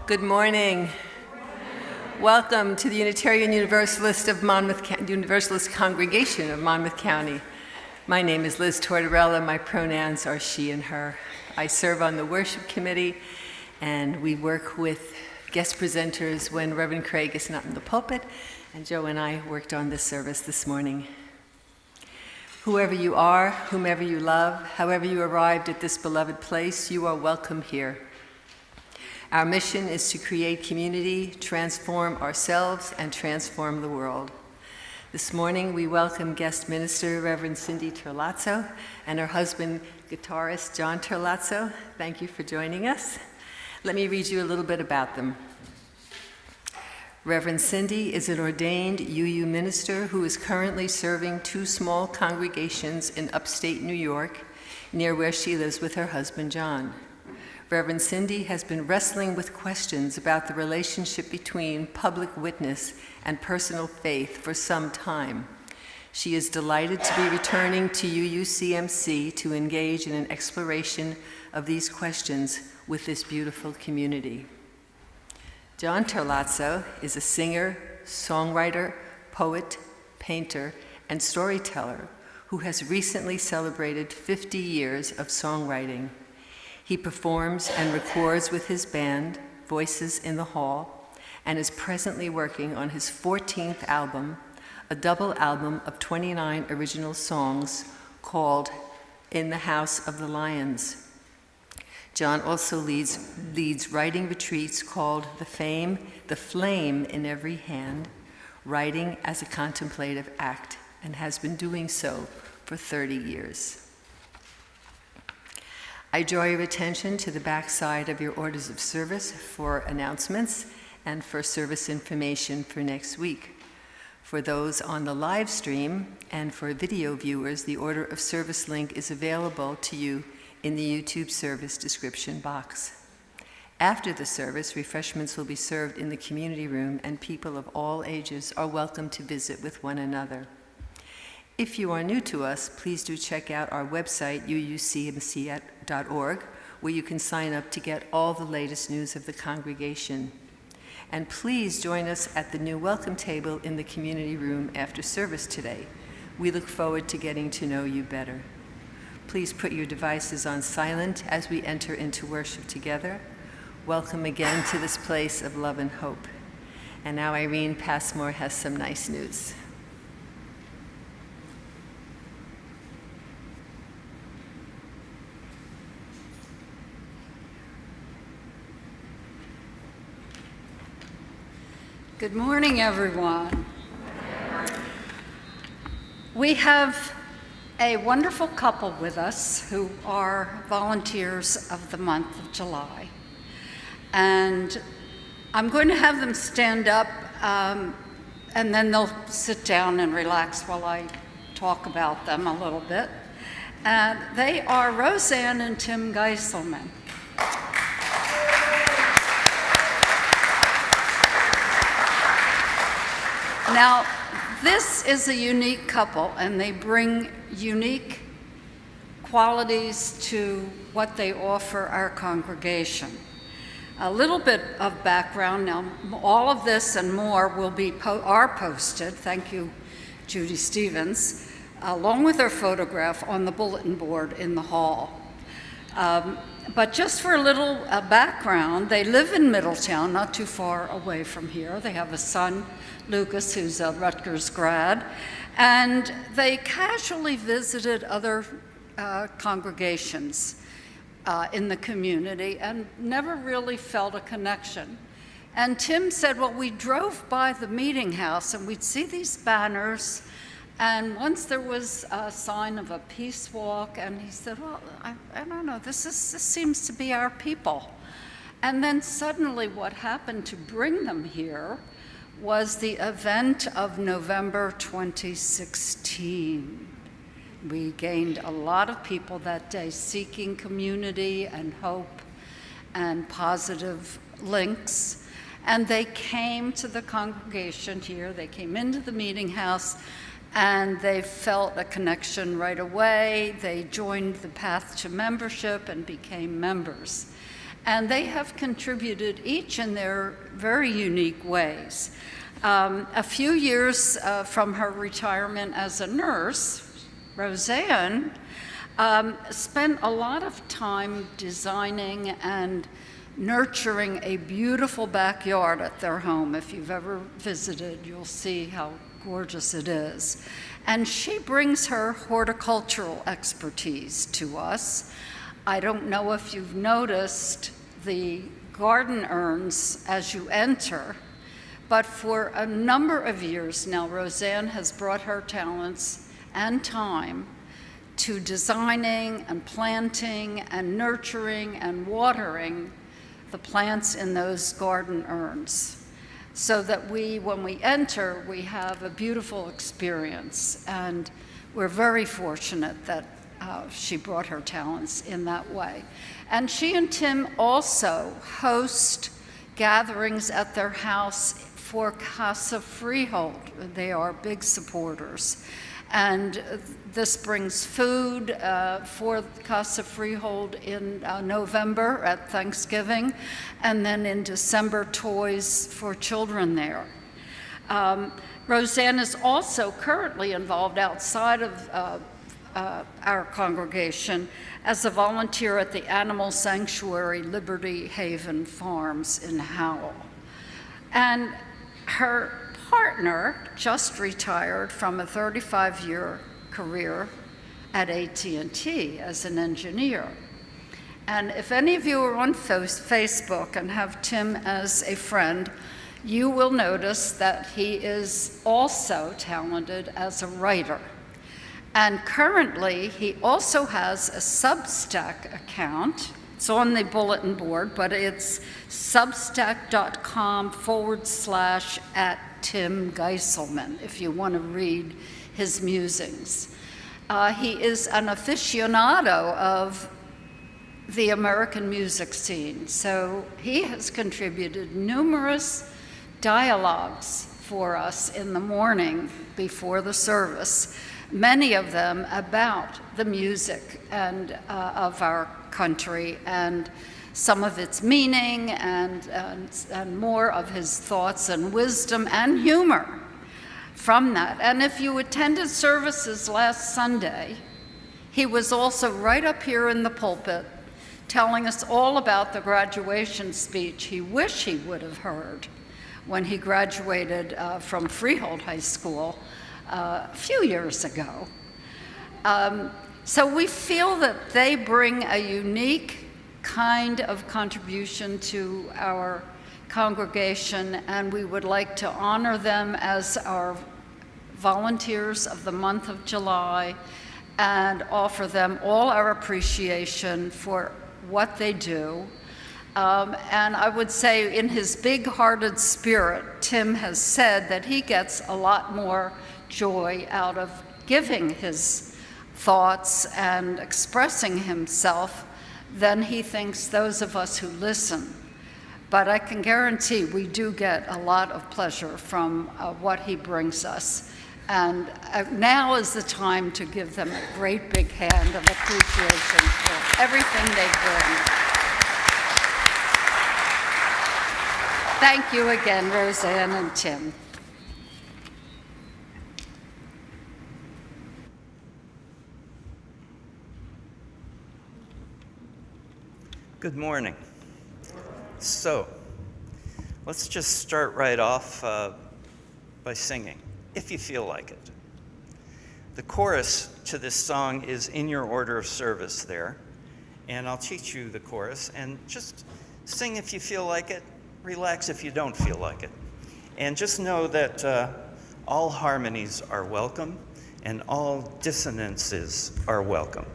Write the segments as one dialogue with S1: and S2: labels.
S1: Good morning. Welcome to the Unitarian Universalist Congregation of Monmouth County. My name is Liz Tortorella. My pronouns are she and her. I serve on the worship committee, and we work with guest presenters when Reverend Craig is not in the pulpit, and Joe and I worked on this service this morning. Whoever you are, whomever you love, however you arrived at this beloved place, you are welcome here. Our mission is to create community, transform ourselves, and transform the world. This morning, we welcome guest minister Rev.Cindy Terlazzo and her husband, guitarist John Terlazzo. Thank you for joining us. Let me read you a little bit about them. Rev.Cindy is an ordained UU minister who is currently serving two small congregations in upstate New York, near where she lives with her husband, John. Rev.Cindy has been wrestling with questions about the relationship between public witness and personal faith for some time. She is delighted to be returning to UUCMC to engage in an exploration of these questions with this beautiful community. John Terlazzo is a singer, songwriter, poet, painter, and storyteller who has recently celebrated 50 years of songwriting. He performs and records with his band, Voices in the Hall, and is presently working on his 14th album, a double album of 29 original songs called In the House of the Lions. John also leads writing retreats called The Flame in Every Hand, Writing as a Contemplative Act, and has been doing so for 30 years. I draw your attention to the back side of your orders of service for announcements and for service information for next week. For those on the live stream and for video viewers, the order of service link is available to you in the YouTube service description box. After the service, refreshments will be served in the community room, and people of all ages are welcome to visit with one another. If you are new to us, please do check out our website, uucmc.org, where you can sign up to get all the latest news of the congregation. And please join us at the new welcome table in the community room after service today. We look forward to getting to know you better. Please put your devices on silent as we enter into worship together. Welcome again to this place of love and hope. And now Irene Passmore has some nice news.
S2: Good morning, everyone. We have a wonderful couple with us who are volunteers of the month of July. And I'm going to have them stand up, and then they'll sit down and relax while I talk about them a little bit. They are Roseanne and Tim Geiselman. Now, this is a unique couple, and they bring unique qualities to what they offer our congregation. A little bit of background. Now, all of this and more will are posted, thank you, Judy Stevens, along with their photograph on the bulletin board in the hall. But just for a little background, they live in Middletown, not too far away from here. They have a son, Lucas, who's a Rutgers grad, and they casually visited other congregations in the community and never really felt a connection. And Tim said, well, we drove by the meeting house and we'd see these banners, and once there was a sign of a peace walk, and he said, well, I don't know, this seems to be our people. And then suddenly what happened to bring them here was the event of November 2016. We gained a lot of people that day seeking community and hope and positive links. And they came to the congregation here, they came into the meeting house, and they felt a connection right away. They joined the path to membership and became members. And they have contributed each in their very unique ways. A few years from her retirement as a nurse, Roseanne spent a lot of time designing and nurturing a beautiful backyard at their home. If you've ever visited, you'll see how gorgeous it is. And she brings her horticultural expertise to us. I don't know if you've noticed the garden urns as you enter, but for a number of years now, Roseanne has brought her talents and time to designing and planting and nurturing and watering the plants in those garden urns, so that when we enter, we have a beautiful experience. And we're very fortunate that she brought her talents in that way. And she and Tim also host gatherings at their house for Casa Freehold. They are big supporters. And this brings food for Casa Freehold in November at Thanksgiving, and then in December, toys for children there. Roseanne is also currently involved outside of our congregation as a volunteer at the animal sanctuary Liberty Haven Farms in Howell. And her partner just retired from a 35-year career at AT&T as an engineer. And if any of you are on Facebook and have Tim as a friend, you will notice that he is also talented as a writer. And currently, he also has a Substack account. It's on the bulletin board, but it's substack.com/@Tim Geiselman, if you want to read his musings. He is an aficionado of the American music scene, so he has contributed numerous dialogues for us in the morning before the service, many of them about the music and of our country and some of its meaning and more of his thoughts and wisdom and humor from that. And if you attended services last Sunday, he was also right up here in the pulpit telling us all about the graduation speech he wished he would have heard when he graduated from Freehold High School a few years ago. So we feel that they bring a unique kind of contribution to our congregation, and we would like to honor them as our volunteers of the month of July and offer them all our appreciation for what they do. And I would say in his big-hearted spirit, Tim has said that he gets a lot more joy out of giving his thoughts and expressing himself than he thinks those of us who listen. But I can guarantee we do get a lot of pleasure from what he brings us. And now is the time to give them a great big hand of appreciation for everything they bring. Thank you again, Roseanne and Tim.
S3: Good morning. So, let's just start right off by singing, if you feel like it. The chorus to this song is in your order of service there, and I'll teach you the chorus, and just sing if you feel like it, relax if you don't feel like it. And just know that all harmonies are welcome, and all dissonances are welcome.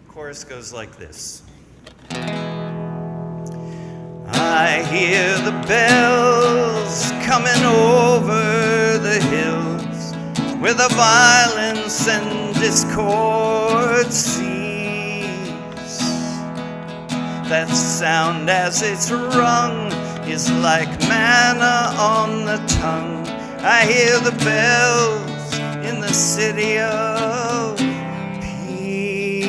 S3: Chorus goes like this. I hear the bells coming over the hills where the violence and discord cease. That sound as it's rung is like manna on the tongue. I hear the bells in the city of peace.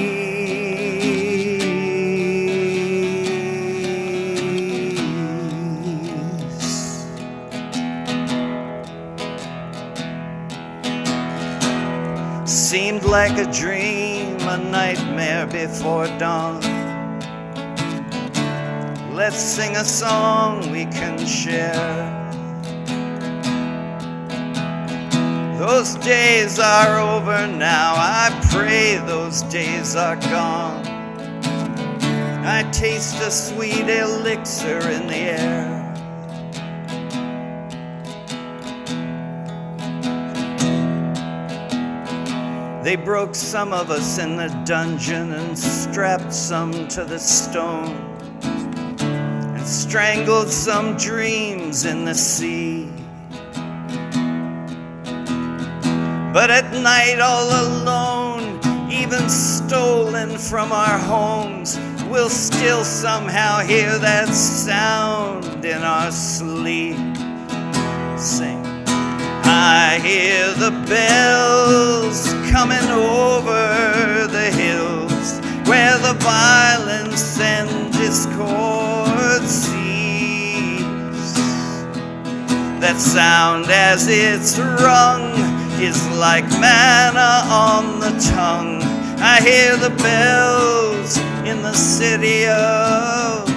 S3: seemed like a dream, a nightmare before dawn. Let's sing a song we can share. Those days are over now, I pray those days are gone. I taste a sweet elixir in the air. They broke some of us in the dungeon and strapped some to the stone, and strangled some dreams in the sea. But at night all alone, even stolen from our homes, we'll still somehow hear that sound in our sleep. Sing. I hear the bells coming over the hills, where the violence and discord cease. That sound as it's rung is like manna on the tongue. I hear the bells in the city of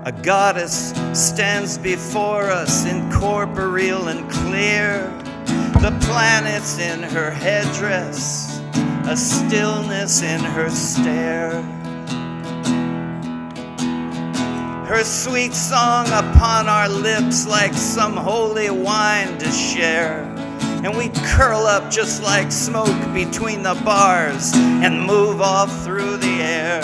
S3: a goddess stands before us, incorporeal and clear. The planets in her headdress, a stillness in her stare. Her sweet song upon our lips like some holy wine to share. And we curl up just like smoke between the bars and move off through the air.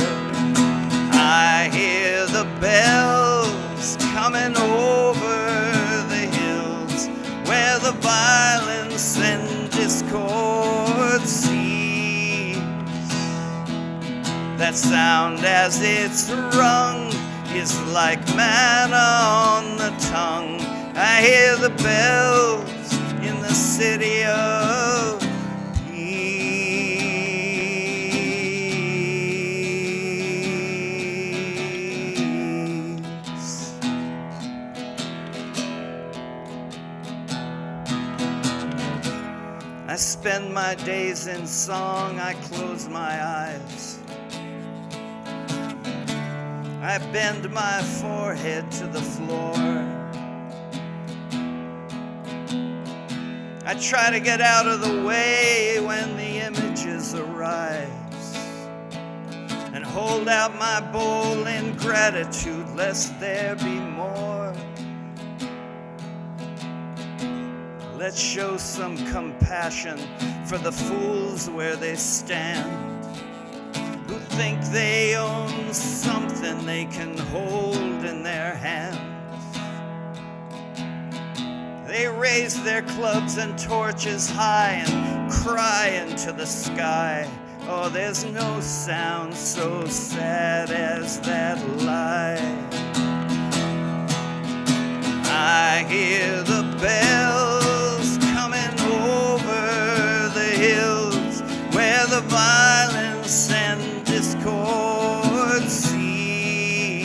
S3: I hear the bells coming over the hills, where the violence and discord cease. That sound as it's rung is like manna on the tongue. I hear the bells in the city of I spend my days in song, I close my eyes. I bend my forehead to the floor. I try to get out of the way when the images arise, and hold out my bowl in gratitude lest there be more. Let's show some compassion for the fools where they stand, who think they own something they can hold in their hands. They raise their clubs and torches high and cry into the sky. Oh, there's no sound so sad as that lie. I hear the bells coming over the hills, where the violence and discord cease.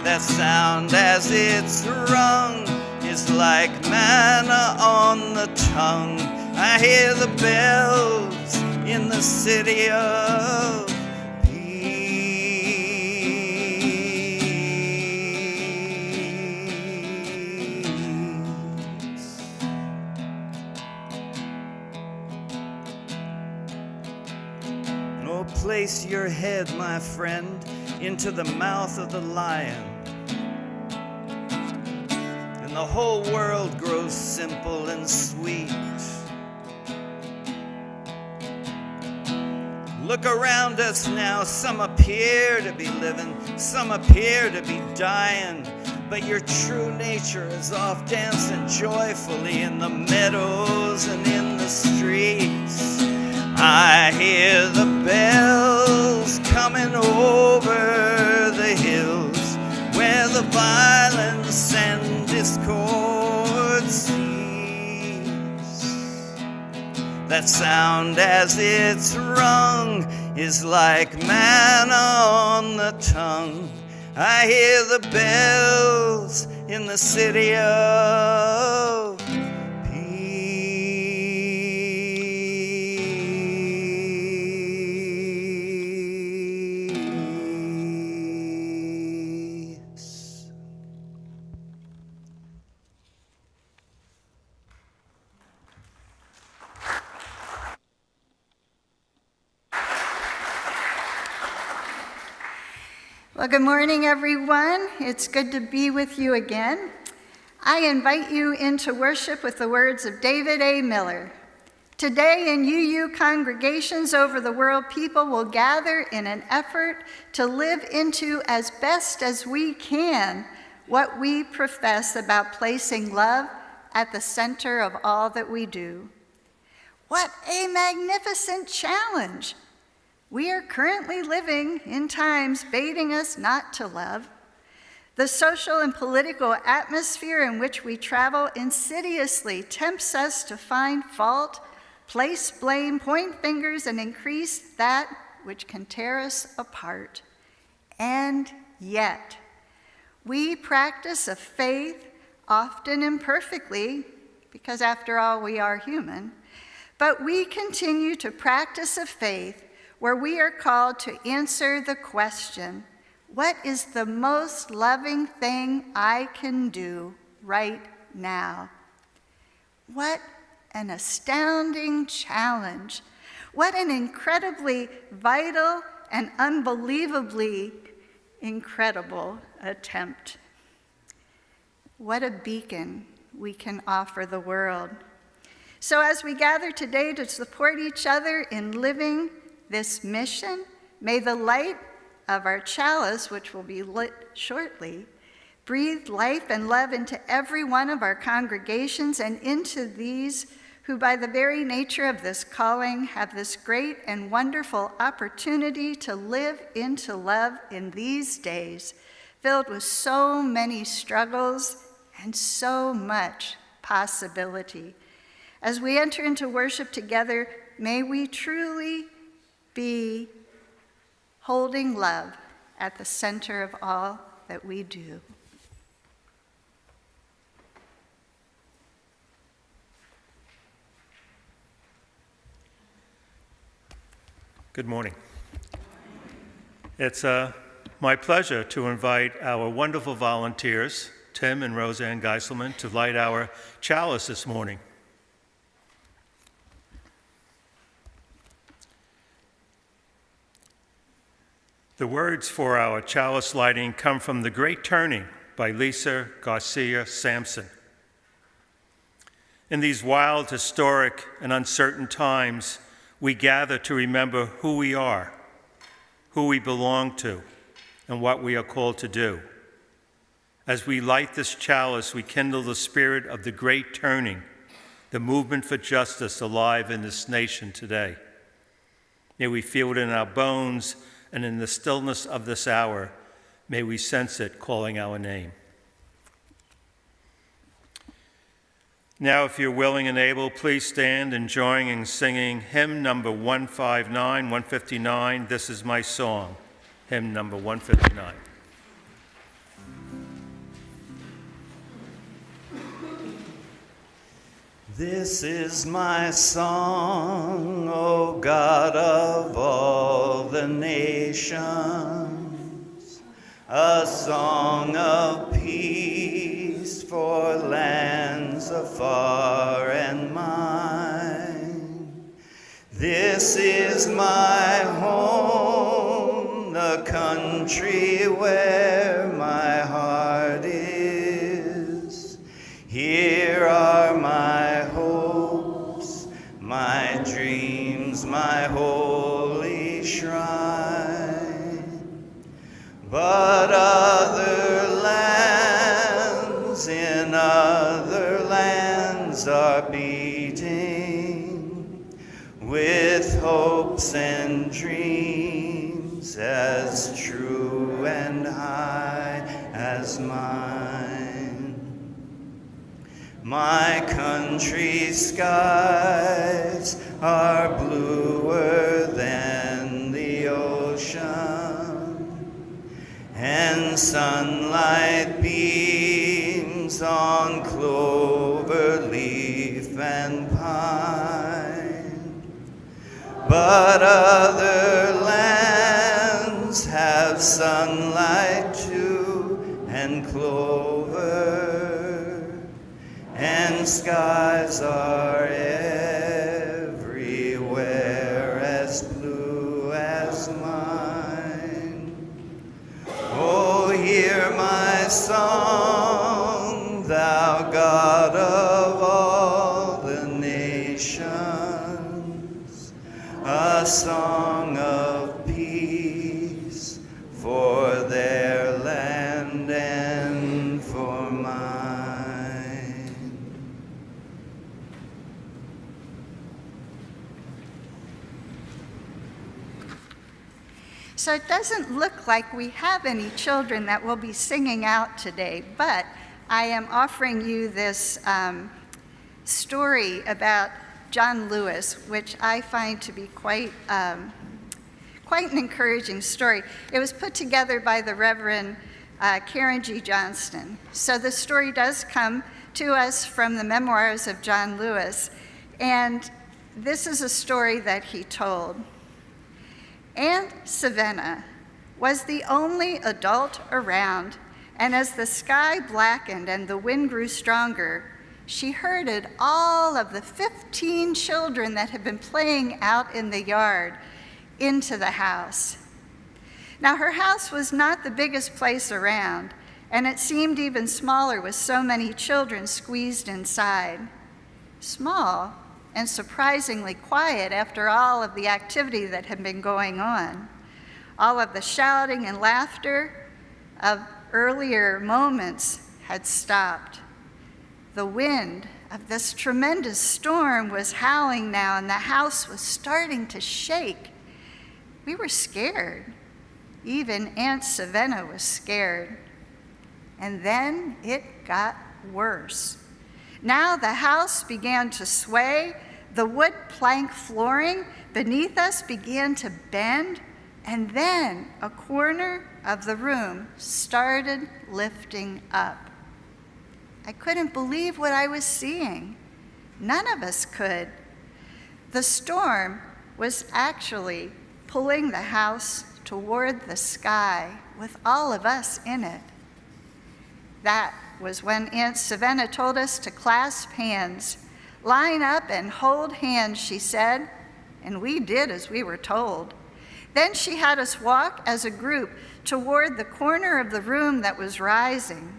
S3: That sound as it's rung is like manna on the tongue. I hear the bells in the city of place your head, my friend, into the mouth of the lion, and the whole world grows simple and sweet. Look around us now, some appear to be living, some appear to be dying, but your true nature is off dancing joyfully in the meadows and in the streets. I hear the bells coming over the hills, where the violence and discord cease. That sound as it's rung is like manna on the tongue. I hear the bells in the city of peace.
S4: Well, good morning, everyone. It's good to be with you again. I invite you into worship with the words of David A. Miller. Today in UU congregations over the world, people will gather in an effort to live into as best as we can what we profess about placing love at the center of all that we do. What a magnificent challenge! We are currently living in times baiting us not to love. The social and political atmosphere in which we travel insidiously tempts us to find fault, place blame, point fingers, and increase that which can tear us apart. And yet, we practice a faith, often imperfectly, because after all, we are human, but we continue to practice a faith where we are called to answer the question, what is the most loving thing I can do right now? What an astounding challenge. What an incredibly vital and unbelievably incredible attempt. What a beacon we can offer the world. So as we gather today to support each other in living this mission, may the light of our chalice, which will be lit shortly, breathe life and love into every one of our congregations and into these who by the very nature of this calling have this great and wonderful opportunity to live into love in these days, filled with so many struggles and so much possibility. As we enter into worship together, may we truly be holding love at the center of all that we do.
S5: Good morning. It's my pleasure to invite our wonderful volunteers, Tim and Roseanne Geiselman, to light our chalice this morning. The words for our chalice lighting come from The Great Turning by Lisa Garcia Sampson. In these wild, historic, and uncertain times, we gather to remember who we are, who we belong to, and what we are called to do. As we light this chalice, we kindle the spirit of the Great Turning, the movement for justice alive in this nation today. May we feel it in our bones, and in the stillness of this hour, may we sense it calling our name. Now, if you're willing and able, please stand and join in singing hymn number 159, This Is My Song, hymn number 159.
S3: This is my song, O God of all the nations, a song of peace for lands afar and mine. This is my home, the country where my heart is. Here are my hopes, my dreams, my holy shrine. But other lands in other lands are beating with hopes and dreams as true and high as mine. My country's skies are bluer than the ocean, and sunlight beams on clover leaf and pine. But other lands have sunlight too, and clover, and skies are everywhere as blue as mine. Oh, hear my song, thou God of all the nations, a song of peace for their land and for mine.
S4: So it doesn't look like we have any children that will be singing out today, but I am offering you this story about John Lewis, which I find to be quite an encouraging story. It was put together by the Reverend Karen G. Johnston. So the story does come to us from the memoirs of John Lewis, and this is a story that he told. Aunt Savannah was the only adult around, and as the sky blackened and the wind grew stronger, she herded all of the 15 children that had been playing out in the yard into the house. Now, her house was not the biggest place around, and it seemed even smaller with so many children squeezed inside. Small and surprisingly quiet after all of the activity that had been going on. All of the shouting and laughter of earlier moments had stopped. The wind of this tremendous storm was howling now, and the house was starting to shake. We were scared. Even Aunt Savannah was scared. And then it got worse. Now the house began to sway. The wood plank flooring beneath us began to bend, and then a corner of the room started lifting up. I couldn't believe what I was seeing. None of us could. The storm was actually pulling the house toward the sky with all of us in it. That was when Aunt Savannah told us to clasp hands. Line up and hold hands, she said, and we did as we were told. Then she had us walk as a group toward the corner of the room that was rising.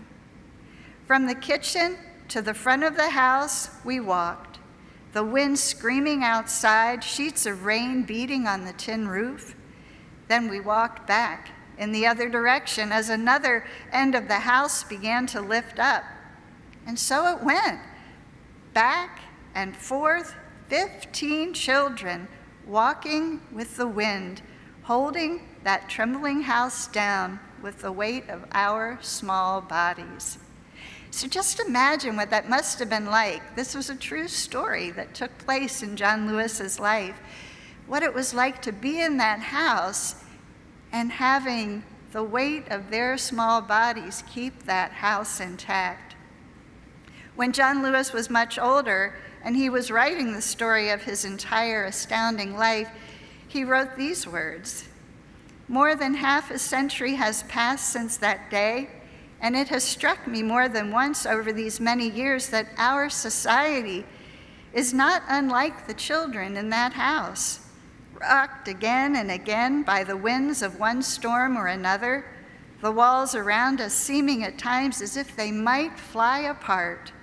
S4: From the kitchen to the front of the house, we walked, the wind screaming outside, sheets of rain beating on the tin roof. Then we walked back in the other direction as another end of the house began to lift up. And so it went, back and forth, 15 children walking with the wind, holding that trembling house down with the weight of our small bodies. So just imagine what that must have been like. This was a true story that took place in John Lewis's life. What it was like to be in that house and having the weight of their small bodies keep that house intact. When John Lewis was much older and he was writing the story of his entire astounding life, he wrote these words: "More than half a century has passed since that day, and it has struck me more than once over these many years that our society is not unlike the children in that house, rocked again and again by the winds of one storm or another, the walls around us seeming at times as if they might fly apart.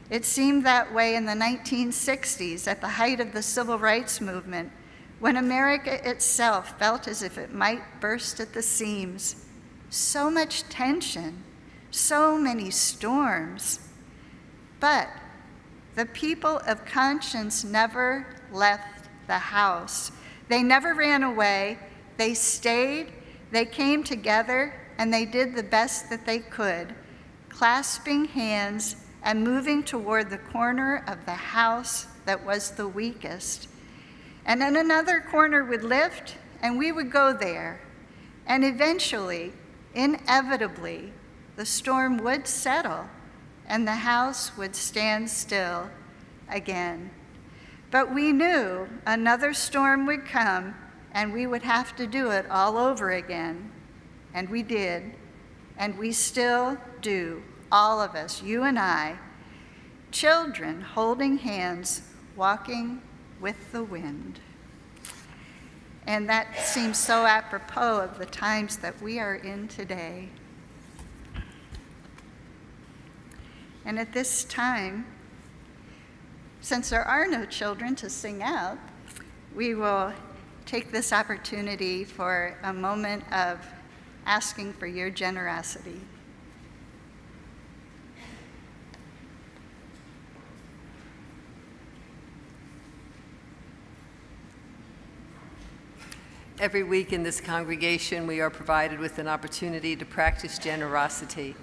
S4: It seemed that way in the 1960s at the height of the civil rights movement, when America itself felt as if it might burst at the seams. So much tension, so many storms. But the people of conscience never left the house. They never ran away. They stayed, they came together, and they did the best that they could, clasping hands and moving toward the corner of the house that was the weakest. And then another corner would lift, and we would go there. And eventually, inevitably, the storm would settle, and the house would stand still again. But we knew another storm would come, and we would have to do it all over again. And we did, and we still do, all of us, you and I, children holding hands, walking with the wind. And that seems so apropos of the times that we are in today. And at this time, since there are no children to sing out, we will take this opportunity for a moment of asking for your generosity.
S1: Every week in this congregation, we are provided with an opportunity to practice generosity.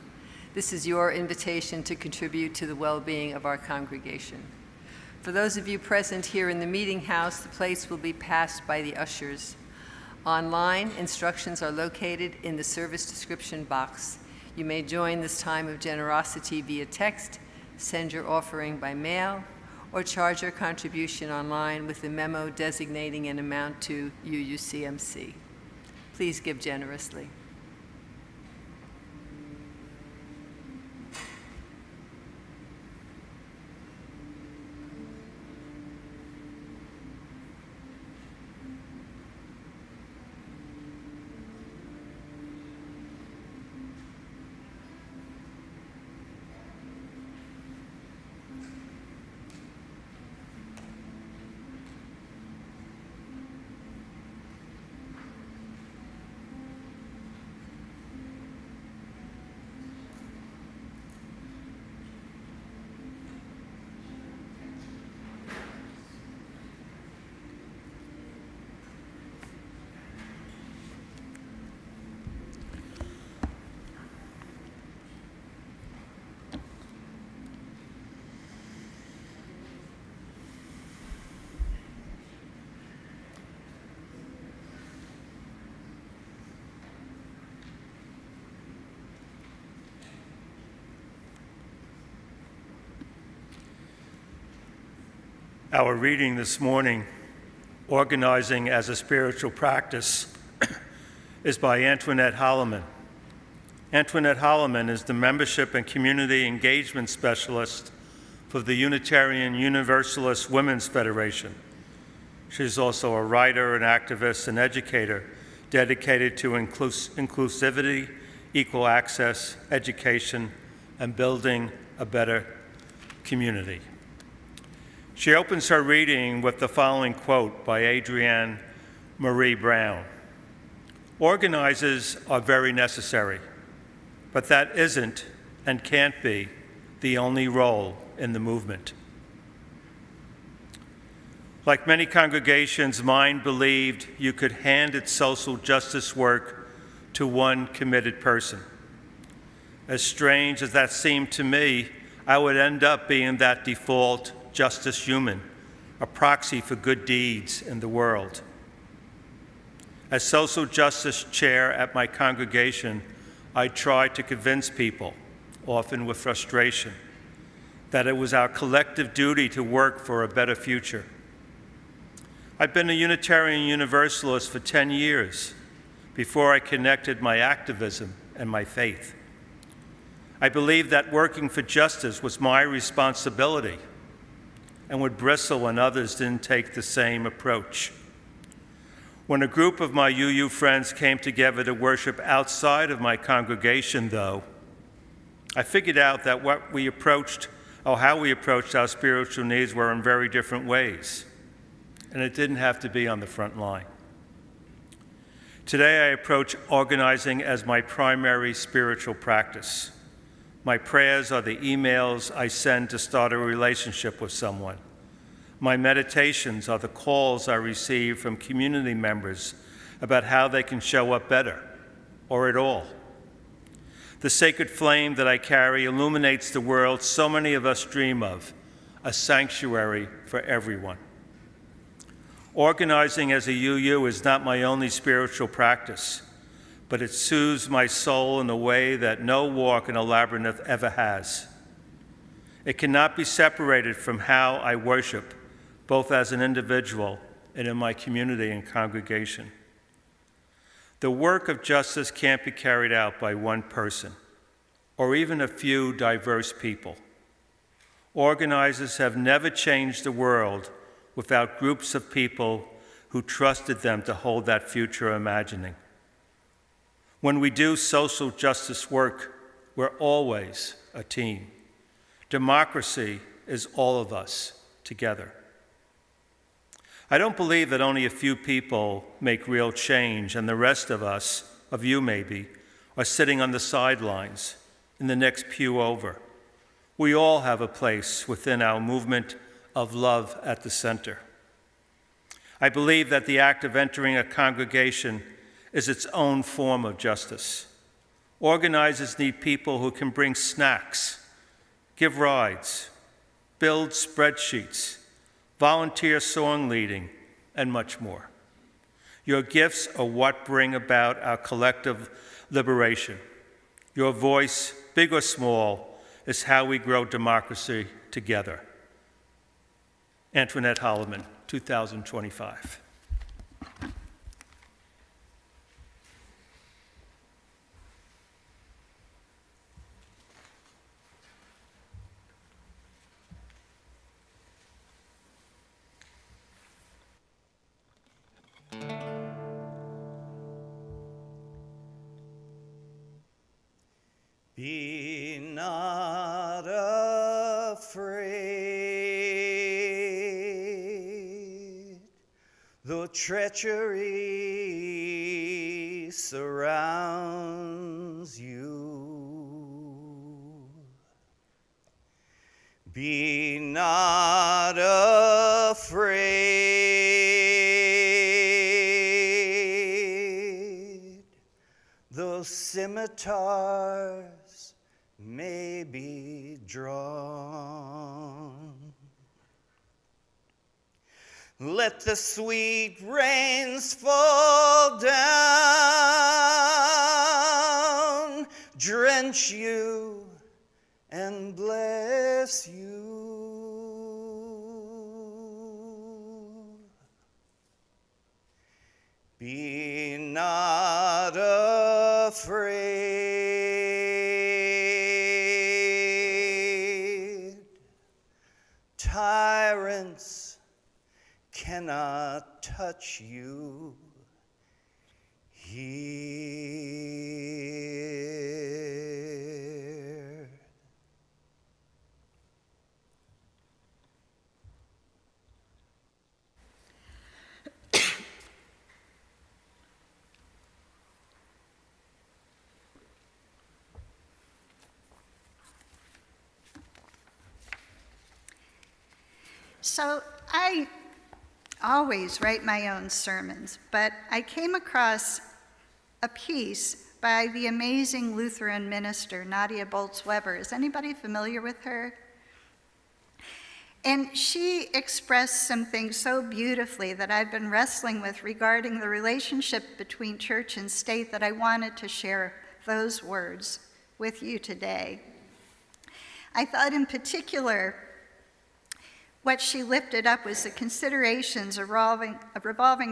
S1: This is your invitation to contribute to the well-being of our congregation. For those of you present here in the meeting house, the plates will be passed by the ushers. Online, instructions are located in the service description box. You may join this time of generosity via text, send your offering by mail, or charge your contribution online with a memo designating an amount to UUCMC. Please give generously.
S5: Our reading this morning, Organizing as a Spiritual Practice, is by Antoinette Holloman. Antoinette Holloman is the Membership and Community Engagement Specialist for the Unitarian Universalist Women's Federation. She's also a writer, an activist, and educator dedicated to inclusivity, equal access, education, and building a better community. She opens her reading with the following quote by Adrienne Marie Brown. Organizers are very necessary, but that isn't and can't be the only role in the movement. Like many congregations, mine believed you could hand its social justice work to one committed person. As strange as that seemed to me, I would end up being that default justice human, a proxy for good deeds in the world. As social justice chair at my congregation, I tried to convince people, often with frustration, that it was our collective duty to work for a better future. I've been a Unitarian Universalist for 10 years before I connected my activism and my faith. I believed that working for justice was my responsibility and would bristle when others didn't take the same approach. When a group of my UU friends came together to worship outside of my congregation, though, I figured out that how we approached our spiritual needs were in very different ways, and it didn't have to be on the front line. Today, I approach organizing as my primary spiritual practice. My prayers are the emails I send to start a relationship with someone. My meditations are the calls I receive from community members about how they can show up better, or at all. The sacred flame that I carry illuminates the world so many of us dream of, a sanctuary for everyone. Organizing as a UU is not my only spiritual practice, but it soothes my soul in a way that no walk in a labyrinth ever has. It cannot be separated from how I worship, both as an individual and in my community and congregation. The work of justice can't be carried out by one person, or even a few diverse people. Organizers have never changed the world without groups of people who trusted them to hold that future imagining. When we do social justice work, we're always a team. Democracy is all of us together. I don't believe that only a few people make real change and the rest of us, of you maybe, are sitting on the sidelines in the next pew over. We all have a place within our movement of love at the center. I believe that the act of entering a congregation is its own form of justice. Organizers need people who can bring snacks, give rides, build spreadsheets, volunteer song leading, and much more. Your gifts are what bring about our collective liberation. Your voice, big or small, is how we grow democracy together. Antoinette Holloman, 2025.
S3: Be not afraid, though treachery surrounds you. Be not afraid, though scimitars may be drawn. Let the sweet rains fall down, drench you and bless you. Be not afraid. Tyrants cannot touch you here.
S4: So I always write my own sermons, but I came across a piece by the amazing Lutheran minister, Nadia Bolz-Weber. Is anybody familiar with her? And she expressed some things so beautifully that I've been wrestling with regarding the relationship between church and state that I wanted to share those words with you today. I thought in particular, what she lifted up was the considerations revolving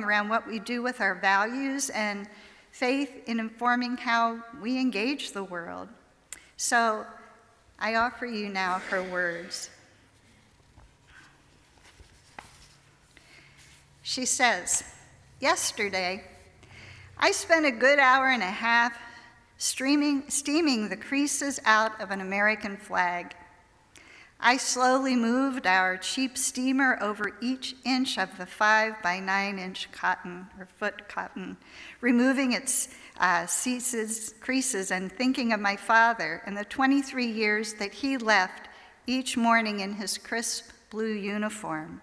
S4: around what we do with our values and faith in informing how we engage the world. So I offer you now her words. She says, "Yesterday, I spent a good hour and a half steaming the creases out of an American flag. I slowly moved our cheap steamer over each inch of the 5 by 9 inch cotton, or foot cotton, removing its creases and thinking of my father and the 23 years that he left each morning in his crisp blue uniform.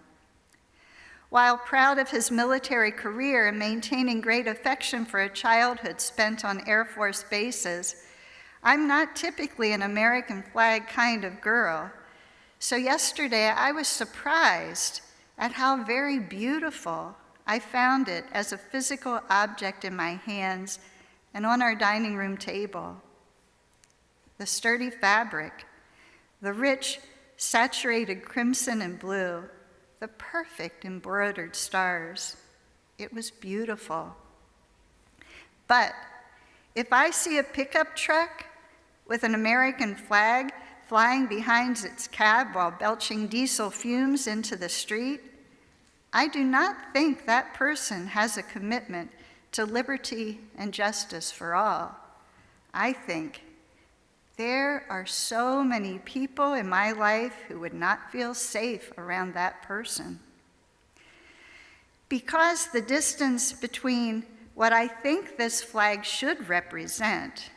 S4: While proud of his military career and maintaining great affection for a childhood spent on Air Force bases, I'm not typically an American flag kind of girl, so yesterday I was surprised at how very beautiful I found it as a physical object in my hands and on our dining room table. The sturdy fabric, the rich, saturated crimson and blue, the perfect embroidered stars. It was beautiful. But if I see a pickup truck with an American flag flying behind its cab while belching diesel fumes into the street, I do not think that person has a commitment to liberty and justice for all. I think there are so many people in my life who would not feel safe around that person. Because the distance between what I think this flag should represent,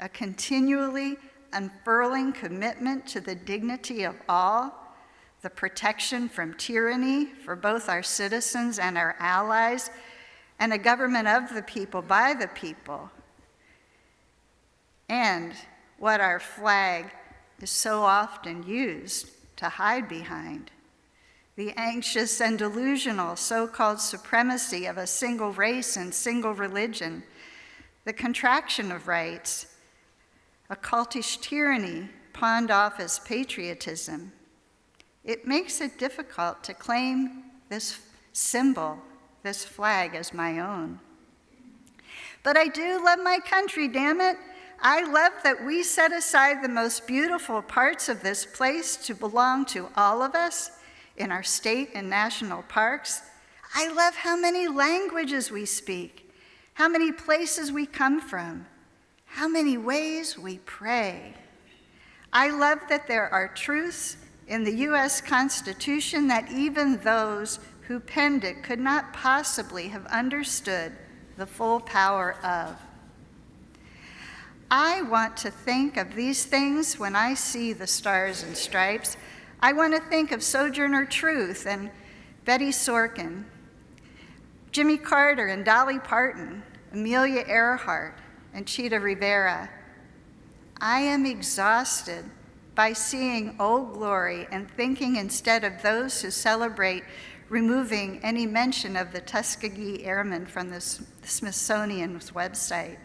S4: a continually unfurling commitment to the dignity of all, the protection from tyranny for both our citizens and our allies, and a government of the people, by the people, and what our flag is so often used to hide behind, the anxious and delusional so-called supremacy of a single race and single religion, the contraction of rights, a cultish tyranny pawned off as patriotism. It makes it difficult to claim this symbol, this flag, as my own. But I do love my country, damn it. I love that we set aside the most beautiful parts of this place to belong to all of us in our state and national parks. I love how many languages we speak, how many places we come from, how many ways we pray. I love that there are truths in the U.S. Constitution that even those who penned it could not possibly have understood the full power of. I want to think of these things when I see the stars and stripes. I want to think of Sojourner Truth and Betty Sorkin, Jimmy Carter and Dolly Parton, Amelia Earhart and Chita Rivera. I am exhausted by seeing Old Glory and thinking instead of those who celebrate removing any mention of the Tuskegee Airmen from the Smithsonian's website.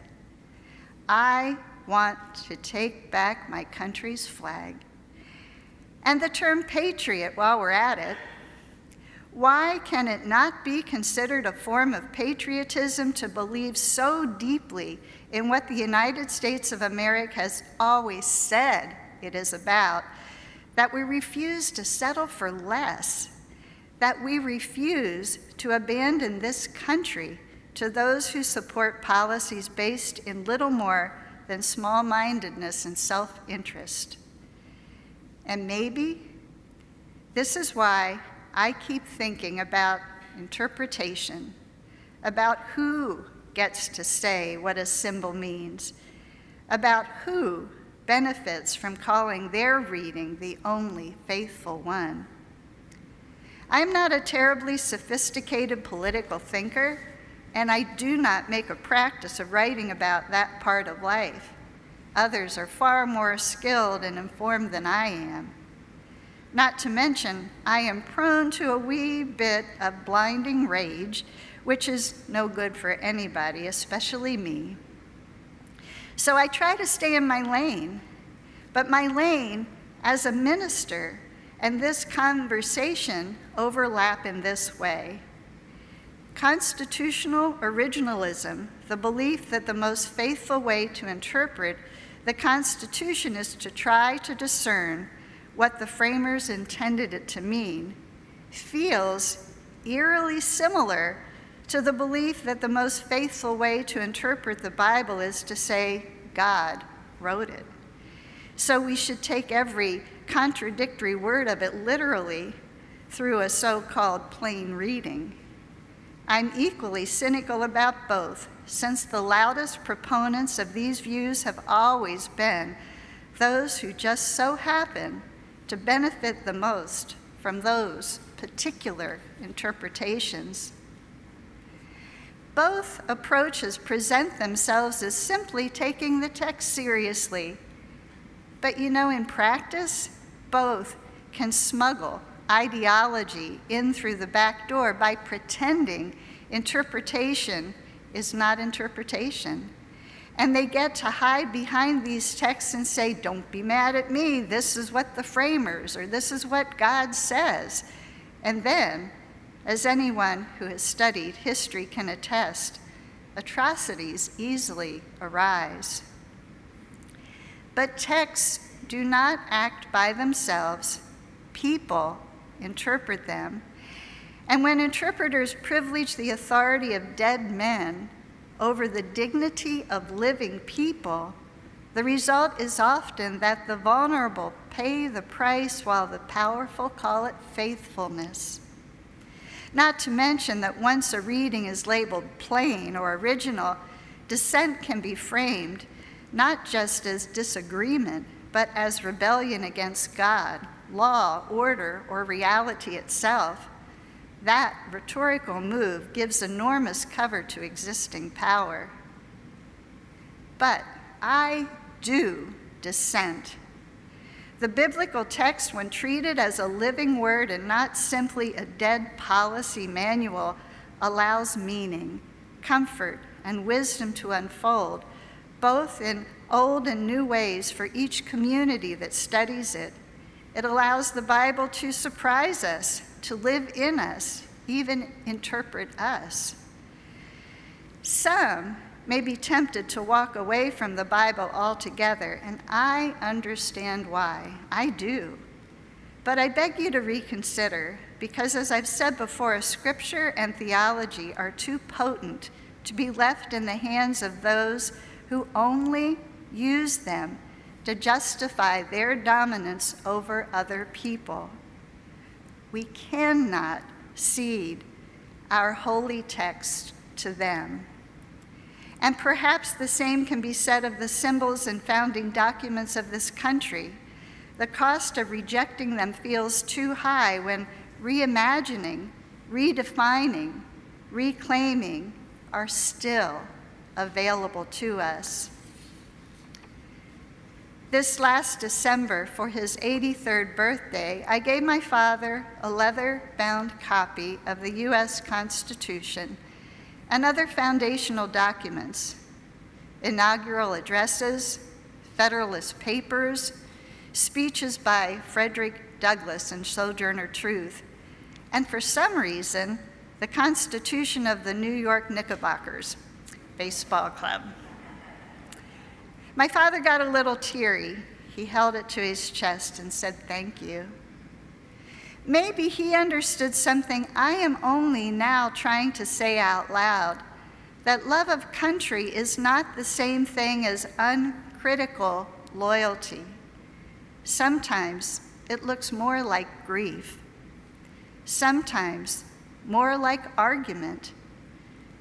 S4: I want to take back my country's flag. And the term patriot, while we're at it, why can it not be considered a form of patriotism to believe so deeply in what the United States of America has always said it is about, that we refuse to settle for less, that we refuse to abandon this country to those who support policies based in little more than small-mindedness and self-interest. And maybe this is why I keep thinking about interpretation, about who gets to say what a symbol means, about who benefits from calling their reading the only faithful one. I'm not a terribly sophisticated political thinker, and I do not make a practice of writing about that part of life. Others are far more skilled and informed than I am. Not to mention, I am prone to a wee bit of blinding rage, which is no good for anybody, especially me. So I try to stay in my lane, but my lane as a minister and this conversation overlap in this way. Constitutional originalism, the belief that the most faithful way to interpret the Constitution is to try to discern what the framers intended it to mean, feels eerily similar to the belief that the most faithful way to interpret the Bible is to say God wrote it. So we should take every contradictory word of it literally through a so-called plain reading. I'm equally cynical about both, since the loudest proponents of these views have always been those who just so happen to benefit the most from those particular interpretations. both approaches present themselves as simply taking the text seriously. But in practice, both can smuggle ideology in through the back door by pretending interpretation is not interpretation. And they get to hide behind these texts and say, don't be mad at me, this is what the framers, or this is what God says. And then, as anyone who has studied history can attest, atrocities easily arise. But texts do not act by themselves. People interpret them. And when interpreters privilege the authority of dead men over the dignity of living people, the result is often that the vulnerable pay the price while the powerful call it faithfulness. Not to mention that once a reading is labeled plain or original, dissent can be framed not just as disagreement, but as rebellion against God, law, order, or reality itself. That rhetorical move gives enormous cover to existing power. But I do dissent. The biblical text, when treated as a living word and not simply a dead policy manual, allows meaning, comfort, and wisdom to unfold, both in old and new ways for each community that studies it. It allows the Bible to surprise us, to live in us, even interpret us. Some may be tempted to walk away from the Bible altogether, and I understand why. I do. But I beg you to reconsider, because as I've said before, Scripture and theology are too potent to be left in the hands of those who only use them to justify their dominance over other people. We cannot cede our holy text to them. And perhaps the same can be said of the symbols and founding documents of this country. The cost of rejecting them feels too high when reimagining, redefining, reclaiming are still available to us. This last December, for his 83rd birthday, I gave my father a leather-bound copy of the U.S. Constitution and other foundational documents, inaugural addresses, Federalist Papers, speeches by Frederick Douglass and Sojourner Truth, and for some reason, the Constitution of the New York Knickerbockers baseball club. My father got a little teary. He held it to his chest and said, "Thank you." Maybe he understood something I am only now trying to say out loud, that love of country is not the same thing as uncritical loyalty. Sometimes it looks more like grief. Sometimes more like argument.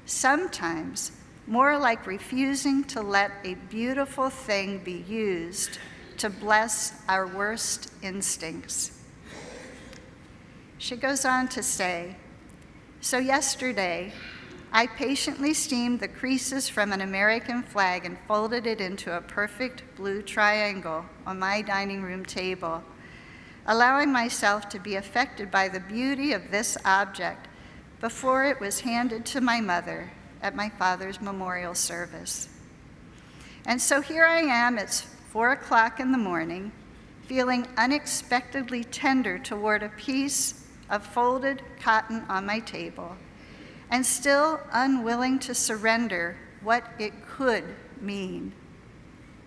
S4: Sometimes more like refusing to let a beautiful thing be used to bless our worst instincts. She goes on to say, so yesterday, I patiently steamed the creases from an American flag and folded it into a perfect blue triangle on my dining room table, allowing myself to be affected by the beauty of this object before it was handed to my mother at my father's memorial service. And so here I am, it's 4 o'clock in the morning, feeling unexpectedly tender toward a piece of folded cotton on my table, and still unwilling to surrender what it could mean.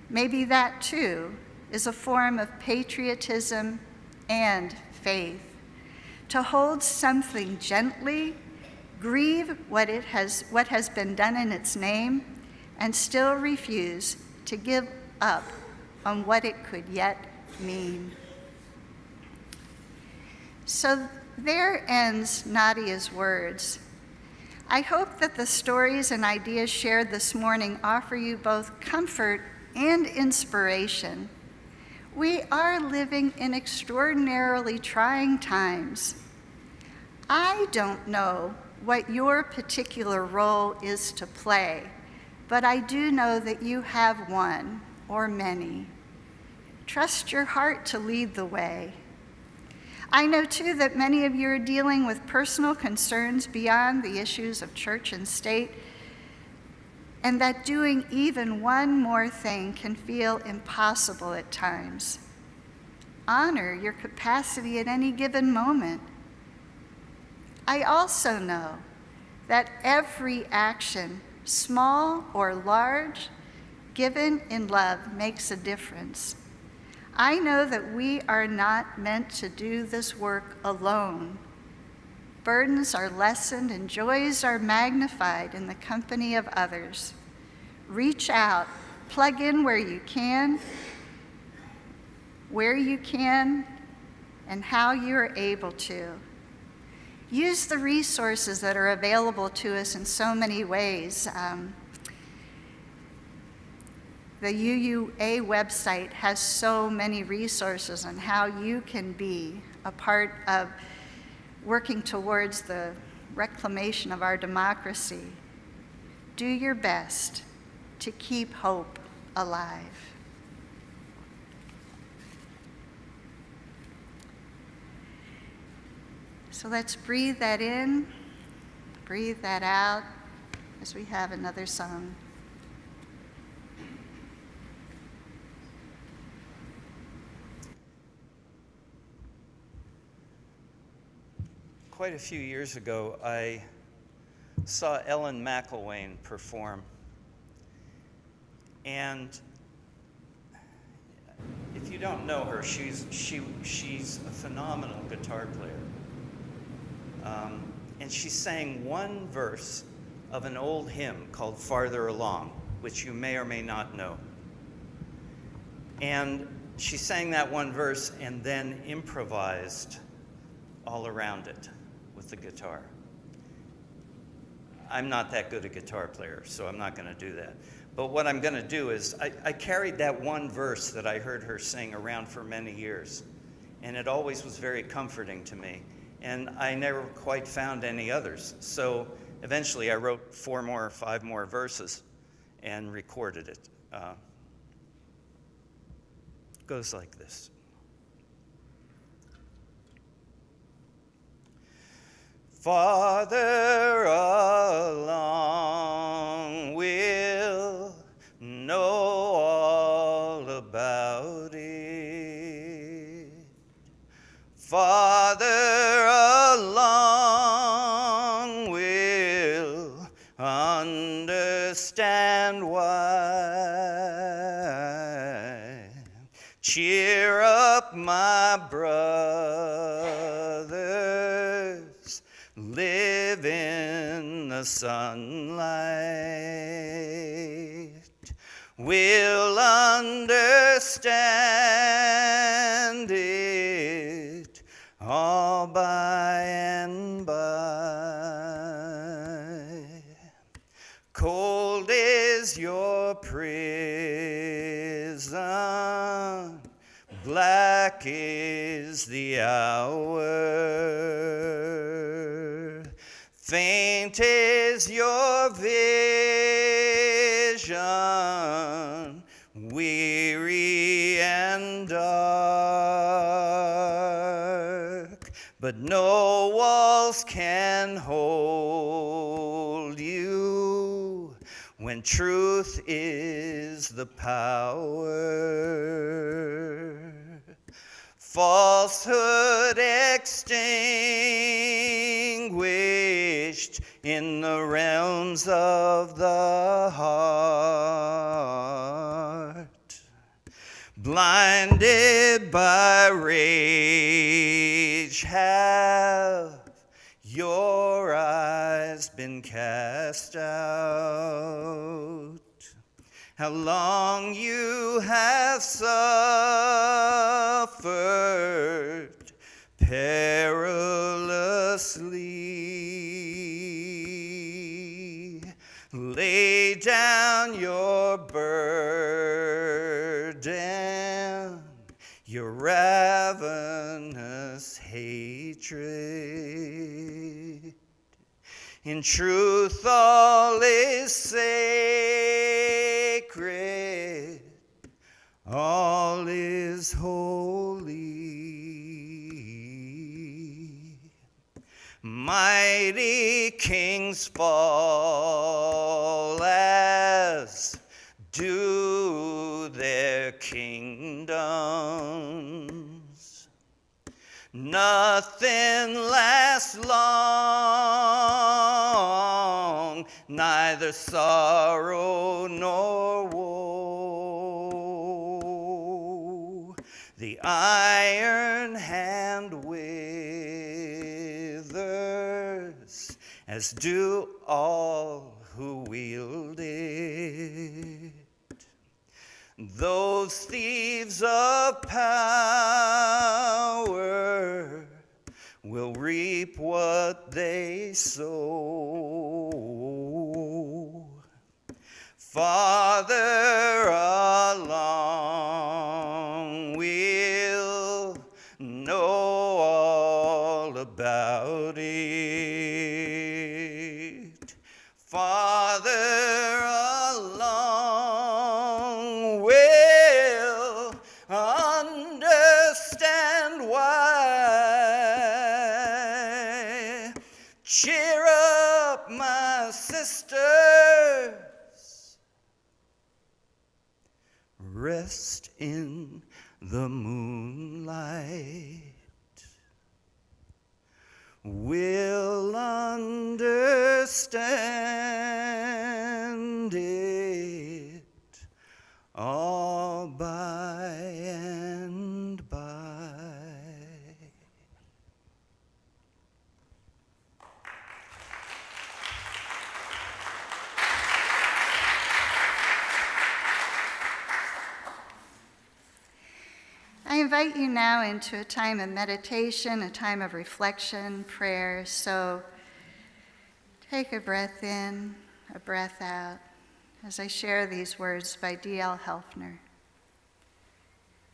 S4: Maybe that too is a form of patriotism and faith, to hold something gently, grieve what has been done in its name, and still refuse to give up on what it could yet mean. So there ends Nadia's words. I hope that the stories and ideas shared this morning offer you both comfort and inspiration. We are living in extraordinarily trying times. I don't know what your particular role is to play, but I do know that you have one or many. Trust your heart to lead the way. I know too that many of you are dealing with personal concerns beyond the issues of church and state, and that doing even one more thing can feel impossible at times. Honor your capacity at any given moment. I also know that every action, small or large, given in love makes a difference. I know that we are not meant to do this work alone. Burdens are lessened and joys are magnified in the company of others. Reach out, plug in where you can, and how you are able to. Use the resources that are available to us in so many ways. The UUA website has so many resources on how you can be a part of working towards the reclamation of our democracy. Do your best to keep hope alive. So let's breathe that in, breathe that out as we have another song.
S3: Quite a few years ago, I saw Ellen McElwain perform. And if you don't know her, she's a phenomenal guitar player. And she sang one verse of an old hymn called Farther Along, which you may or may not know. And she sang that one verse and then improvised all around it with the guitar. I'm not that good a guitar player, so I'm not going to do that. But what I'm going to do is, I carried that one verse that I heard her sing around for many years, and it always was very comforting to me, and I never quite found any others. So eventually I wrote 4 more or 5 more verses and recorded it. Goes like this. Farther along, we'll know all about it. Farther along, we'll understand why. Cheer up, my brothers, live in the sunlight. We'll understand it all by and by. Cold is your prison, black is the hour. Faint is your vision, weary and dark. But no walls can hold you when truth is the power. Falsehood extinguished in the realms of the heart. Blinded by rage, have your eyes been cast out? How long you have suffered perilously. Lay down your burden, your ravenous hatred. In truth, all is sacred, all is holy. Mighty kings fall as do their kingdoms. Nothing lasts long, neither sorrow nor woe. The iron hand withers, as do all who wield it. Those thieves of power will reap what they sow. Farther along, we'll know all about it. Farther along, we'll understand why. Cheer up, my sisters. Rest in the moonlight. We'll understand it all by and by.
S4: I invite you now into a time of meditation, a time of reflection, prayer. So take a breath in, a breath out, as I share these words by D.L. Helfner.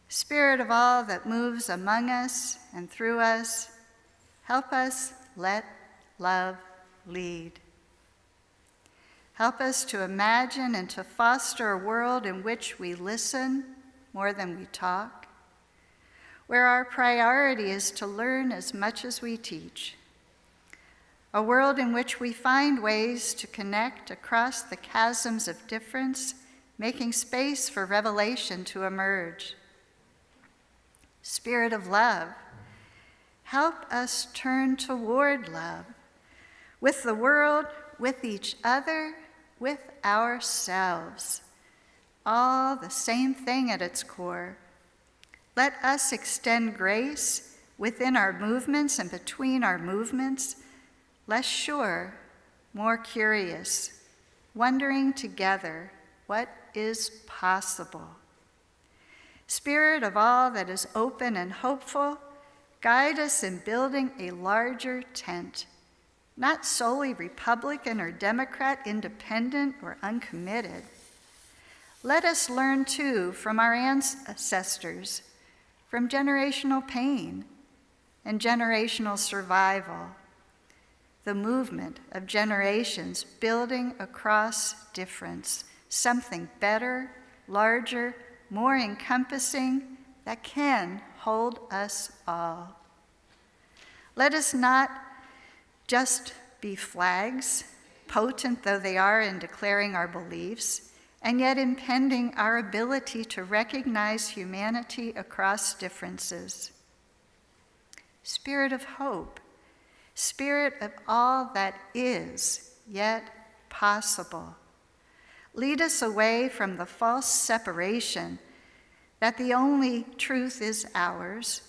S4: Spirit of all that moves among us and through us, help us let love lead. Help us to imagine and to foster a world in which we listen more than we talk, where our priority is to learn as much as we teach. A world in which we find ways to connect across the chasms of difference, making space for revelation to emerge. Spirit of love, help us turn toward love, with the world, with each other, with ourselves. All the same thing at its core. Let us extend grace within our movements and between our movements, less sure, more curious, wondering together what is possible. Spirit of all that is open and hopeful, guide us in building a larger tent, not solely Republican or Democrat, independent or uncommitted. Let us learn too from our ancestors, from generational pain and generational survival, the movement of generations building across difference, something better, larger, more encompassing that can hold us all. Let us not just be flags, potent though they are in declaring our beliefs, and yet impending our ability to recognize humanity across differences. Spirit of hope, spirit of all that is yet possible. Lead us away from the false separation that the only truth is ours,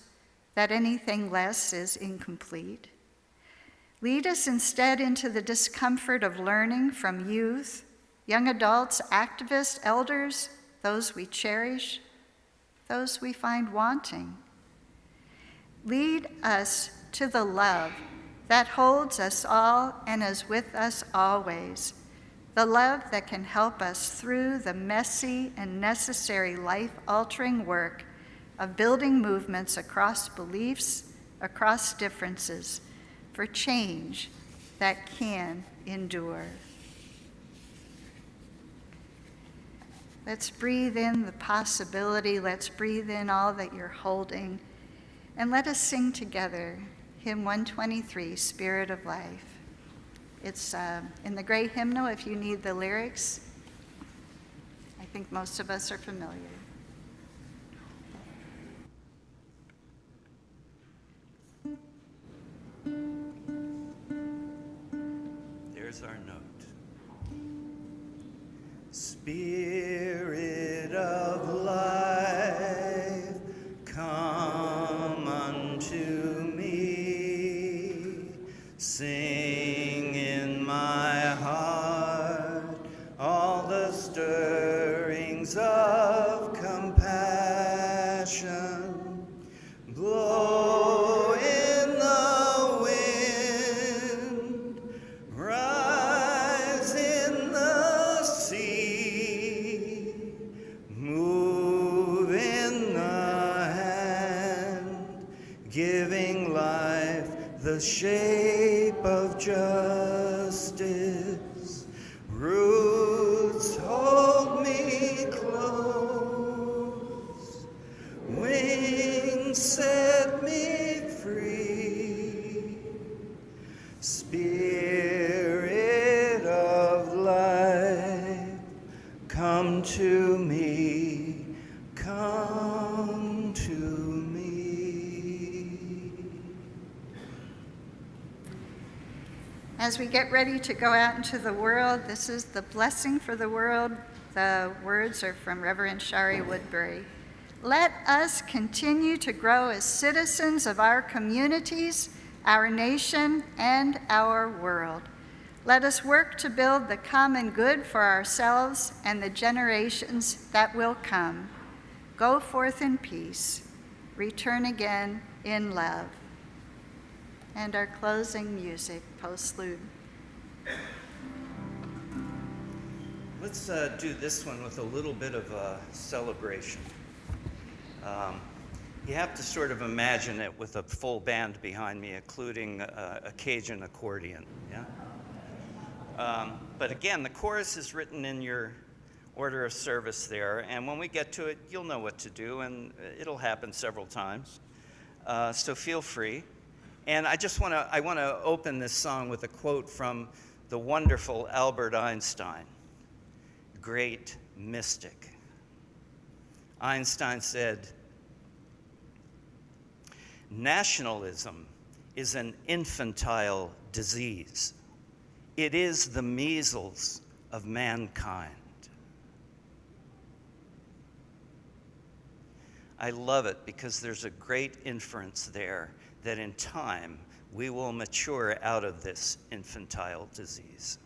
S4: that anything less is incomplete. Lead us instead into the discomfort of learning from youth, young adults, activists, elders, those we cherish, those we find wanting. Lead us to the love that holds us all and is with us always, the love that can help us through the messy and necessary life-altering work of building movements across beliefs, across differences, for change that can endure. Let's breathe in the possibility. Let's breathe in all that you're holding. And let us sing together hymn 123, Spirit of Life. It's in the great hymnal if you need the lyrics. I think most of us are familiar.
S3: There's our note. Spirit of life, come unto me. Sing in my heart all the stirrings of compassion. Blow in the wind, rise in the sea, move in the hand, giving life the shape of justice. Roots hold me close, wings set me free. Spirit of life, come to me, come to me.
S4: As we get ready to go out into the world, this is the blessing for the world. The words are from Reverend Shari Woodbury. Let us continue to grow as citizens of our communities, our nation, and our world. Let us work to build the common good for ourselves and the generations that will come. Go forth in peace. Return again in love. And our closing music, postlude.
S3: Let's do this one with a little bit of a celebration. You have to sort of imagine it with a full band behind me, including a Cajun accordion. Yeah. But again, the chorus is written in your order of service there, and when we get to it, you'll know what to do, and it'll happen several times. So feel free. And I want to open this song with a quote from the wonderful Albert Einstein, great mystic. Einstein said, "Nationalism is an infantile disease. It is the measles of mankind." I love it because there's a great inference there that in time we will mature out of this infantile disease.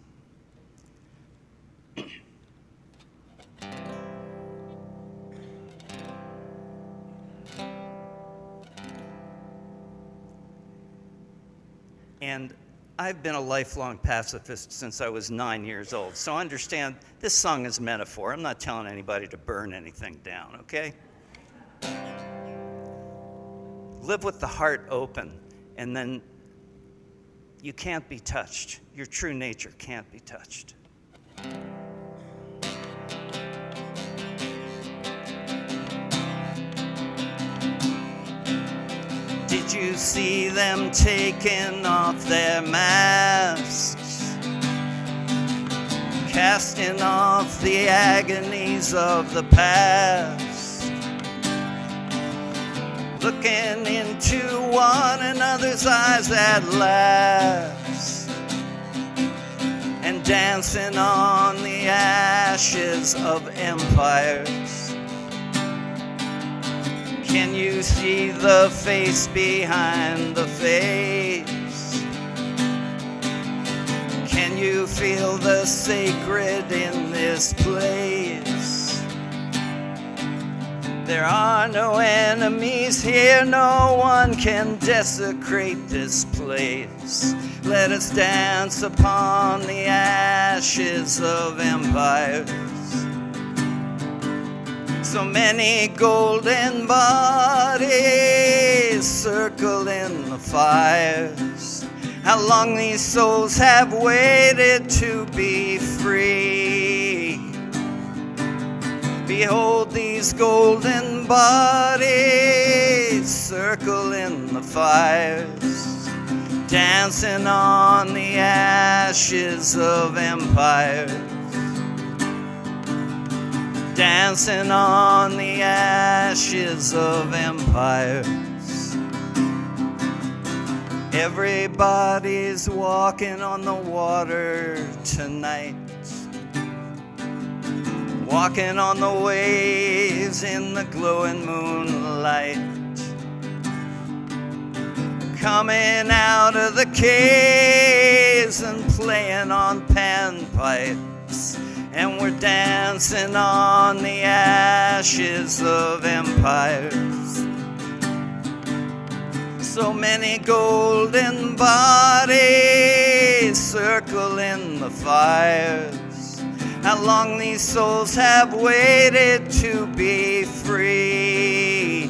S3: And I've been a lifelong pacifist since I was 9 years old, so understand this song is metaphor. I'm not telling anybody to burn anything down, okay? Live with the heart open, and then you can't be touched. Your true nature can't be touched. Did you see them taking off their masks, casting off the agonies of the past? Looking into one another's eyes at last, and dancing on the ashes of empires. Can you see the face behind the face? Can you feel the sacred in this place? There are no enemies here, no one can desecrate this place. Let us dance upon the ashes of empires. So many golden bodies circle in the fires, How long these souls have waited to be free. Behold these golden bodies circle in the fires, dancing on the ashes of empires, dancing on the ashes of empires. Everybody's walking on the water tonight, walking on the waves in the glowing moonlight, coming out of the caves and playing on panpipes, and we're dancing on the ashes of empires. So many golden bodies circle in the fires. How long these souls have waited to be free.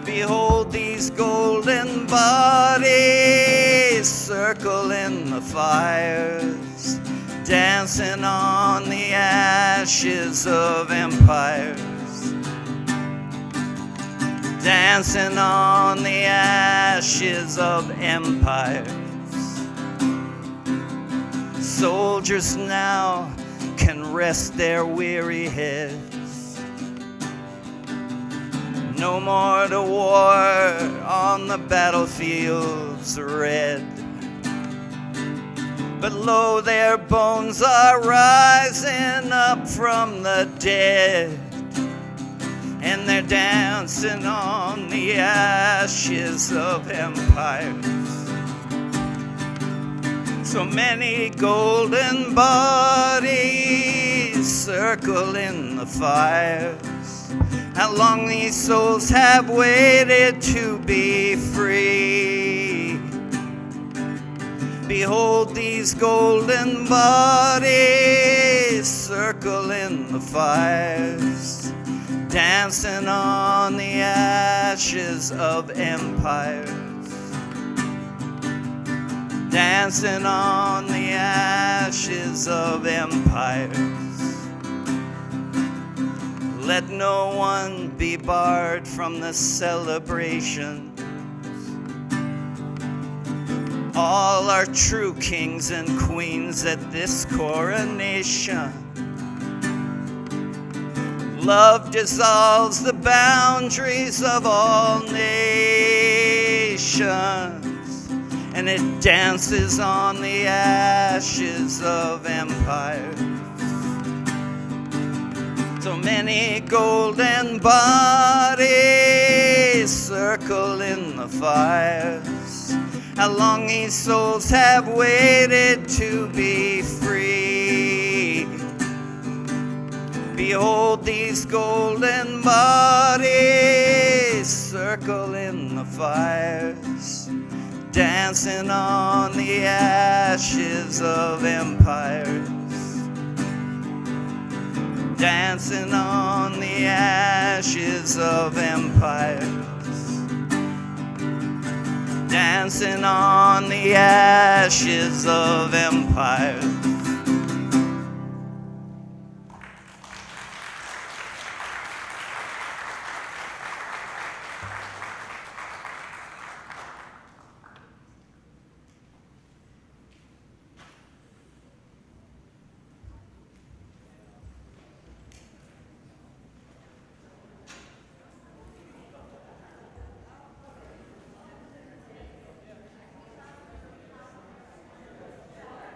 S3: Behold these golden bodies circle in the fires, dancing on the ashes of empires, dancing on the ashes of empires. Soldiers now can rest their weary heads. No more to war on the battlefields red. But lo, their bones are rising up from the dead, and they're dancing on the ashes of empires. So many golden bodies circle in the fires. How long these souls have waited to be free. Behold these golden bodies circle in the fires, dancing on the ashes of empires, dancing on the ashes of empires. Let no one be barred from the celebration. All are true kings and queens at this coronation. Love dissolves the boundaries of all nations, and it dances on the ashes of empires. So many golden bodies circle in the fires. How long these souls have waited to be free. Behold these golden bodies circle in the fires, dancing on the ashes of empires, dancing on the ashes of empires, dancing on the ashes of empires.